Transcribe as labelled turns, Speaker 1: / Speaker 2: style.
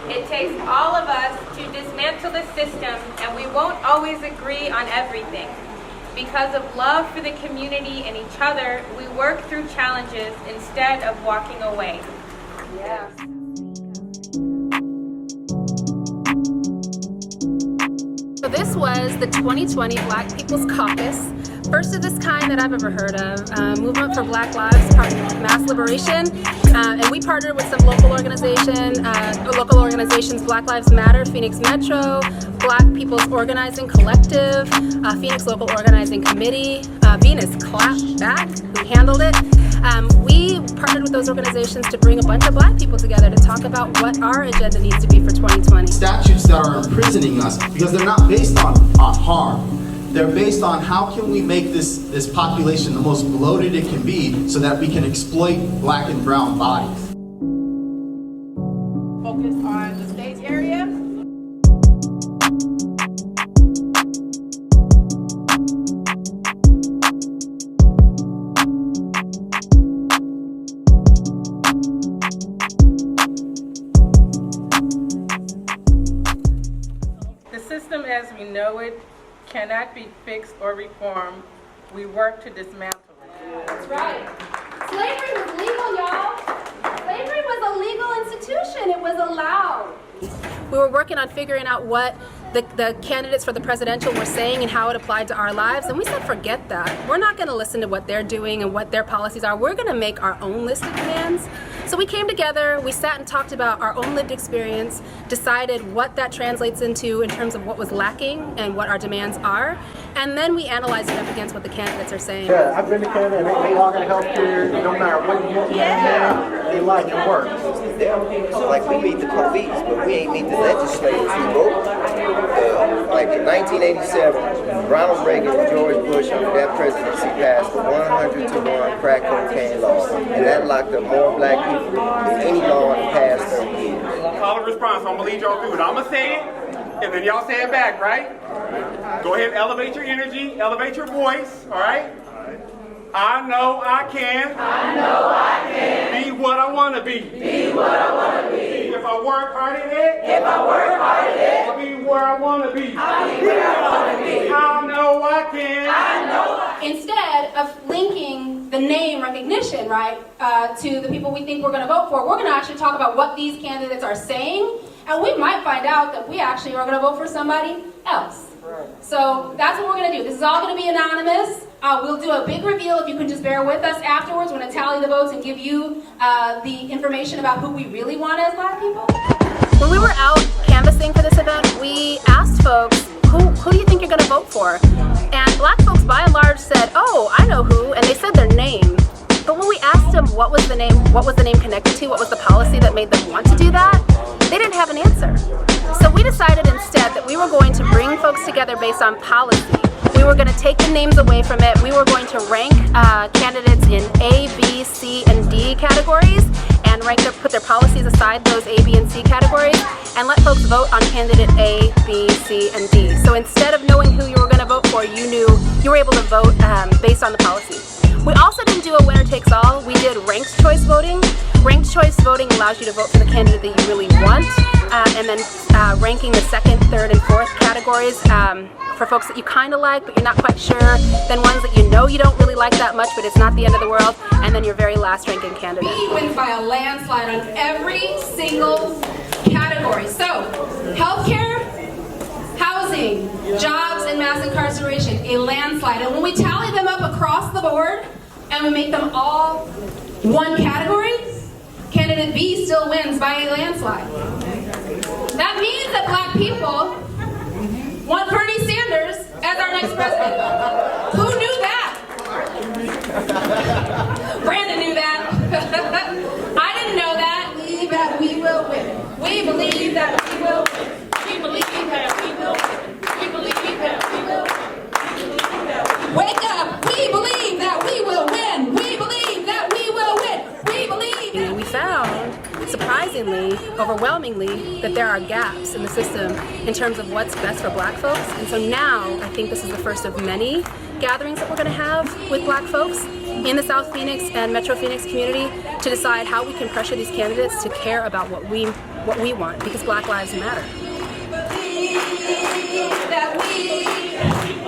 Speaker 1: It takes all of us to dismantle the system, and we won't always agree on everything. Because of love for the community and each other, we work through challenges instead of walking away.
Speaker 2: Yeah.
Speaker 3: So this was the 2020 Black People's Caucus, first of this kind that I've ever heard of. Movement for Black Lives, Mass Liberation, and we partnered with some local organizations, Black Lives Matter, Phoenix Metro, Black People's Organizing Collective, Phoenix Local Organizing Committee, Venus Clapback, who handled it. We partnered with those organizations to bring a bunch of Black people together to talk about what our agenda needs to be for 2020.
Speaker 4: Statutes that are imprisoning us, because they're not based on harm. They're based on how can we make this population the most bloated it can be so that we can exploit Black and brown bodies.
Speaker 2: Focus on the stage area.
Speaker 5: The system as we know it cannot be fixed or reformed. We work to dismantle it.
Speaker 3: That's right. Slavery was legal, y'all. Slavery was a legal institution. It was allowed. We were working on figuring out what the candidates for the presidential were saying and how it applied to our lives, and we said forget that. We're not going to listen to what they're doing and what their policies are. We're going to make our own list of demands. So we came together, we sat and talked about our own lived experience, decided what that translates into in terms of what was lacking and what our demands are, and then we analyzed it up against what the candidates are saying.
Speaker 6: Yeah, I've been to Canada and they all got health care, no matter what you do, they like it work.
Speaker 7: Like we meet the police, but we ain't meet the legislators who vote. Like in 1987, Ronald Reagan and George Bush under that presidency passed the 100-to-1 crack cocaine law, and that locked up more Black people than any law in the past 30 years.
Speaker 8: Call a response, I'm gonna lead y'all through it. I'm gonna say it, and then y'all say it back, right? Go ahead, elevate your energy, elevate your voice, all right? I know I can.
Speaker 9: I know I can.
Speaker 8: Be what I want to be.
Speaker 9: Be what I want to be.
Speaker 8: If I work hard at it.
Speaker 9: If I work hard at it.
Speaker 8: I'll be where I want to be.
Speaker 9: I'll be where I want to be.
Speaker 8: I know I can.
Speaker 9: I know I can.
Speaker 3: Instead of linking the name recognition, right, to the people we think we're going to vote for, we're going to actually talk about what these candidates are saying, and we might find out that we actually are going to vote for somebody else. So that's what we're going to do. This is all going to be anonymous. We'll do a big reveal if you can just bear with us afterwards. We're going to tally the votes and give you the information about who we really want as Black people. When we were out canvassing for this event, we asked folks, who do you think you're going to vote for? And Black folks by and large said, oh, I know who, and they said their name. But when we asked them what was the name connected to, what was the policy that made them want to do that, they didn't have an answer. So we decided instead that we were going to bring folks together based on policy. We were going to take the names away from it. We were going to rank candidates in A, B, C, and D categories, and put their policies aside those A, B, and C categories, and let folks vote on candidate A, B, C, and D. So instead of knowing who you were going to vote for, you were able to vote based on the policy. We also didn't do a winner takes all. We did ranked choice voting. Ranked choice voting allows you to vote for the candidate that you really want, and then ranking the second, third, and fourth categories for folks that you kind of like but you're not quite sure, then ones that you know you don't really like that much but it's not the end of the world, and then your very last ranking candidate.
Speaker 2: He wins by a landslide on every single category. So, healthcare, housing, jobs, and mass incarceration, a landslide. And when we tally them up across the board and we make them all one category, candidate B still wins by a landslide. That means that Black people want Bernie Sanders as our next president. Who knew that? Brandon knew that. I didn't know that. We believe that we will win. We believe that we will win. We believe that we will win. We believe that we will win. Wake up! We believe that we will win. We believe that we will win. We believe that
Speaker 3: we found, surprisingly, overwhelmingly, that there are gaps in the system in terms of what's best for Black folks. And so now, I think this is the first of many gatherings that we're going to have with Black folks in the South Phoenix and Metro Phoenix community to decide how we can pressure these candidates to care about what we want, because Black Lives Matter.
Speaker 9: That we